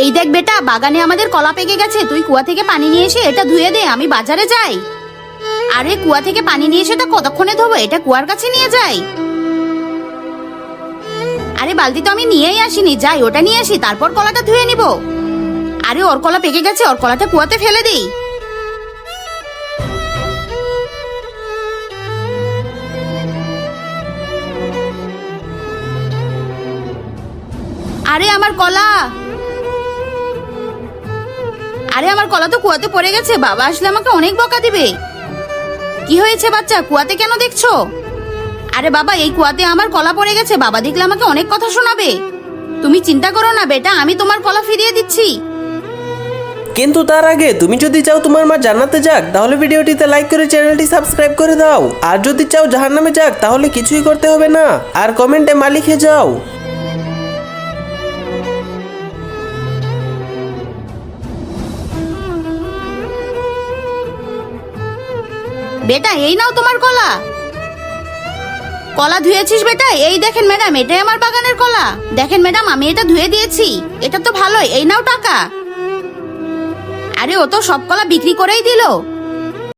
এই দেখ বেটা, বাগানে আমাদের কলা পেকে গেছে, তুই কুয়া থেকে পানি নিয়ে এসে এটা ধুয়ে দে, আমি বাজারে যাই। আরে কুয়া থেকে পানি নিয়ে এসে তা কতক্ষণে ধোবো, এটা কুয়ার কাছে নিয়ে যাই। আরে বালতি তো আমি নিয়েই আসিনি, যাই ওটা নিয়ে আসি, তারপর কলাটা ধুয়ে নিব। আরে ওর কলা পেকে গেছে, ওর কলাটা কুয়াতে ফেলে দিই। আরে আমার কলা, আরে আমার কলা তো কুয়াতে পড়ে গেছে, বাবা আসলে আমাকে অনেক বকা দিবে। কি হয়েছে বাচ্চা, কুয়াতে কেন দেখছো? আরে বাবা, এই কুয়াতে আমার কলা পড়ে গেছে, বাবা দেখলে আমাকে অনেক কথা শোনাবে। তুমি চিন্তা করো না বেটা, আমি তোমার কলা ফিরিয়ে দিচ্ছি। কিন্তু তার আগে তুমি যদি চাও তোমার মা জান্নাতে যাক, তাহলে ভিডিওটিতে লাইক করে চ্যানেলটি সাবস্ক্রাইব করে দাও। আর যদি চাও জাহান্নামে যাক, তাহলে কিছুই করতে হবে না, আর কমেন্টে মা লিখে যাও। বেটা এই নাও তোমার কলা। কলা ধুয়েছিস বেটা? এই দেখেন ম্যাডাম, এটাই আমার বাগানের কলা। দেখেন ম্যাডাম, আমি এটা ধুয়ে দিয়েছি, এটা তো ভালোই, এই নাও টাকা। আরে ও তো সব কলা বিক্রি করেই দিল।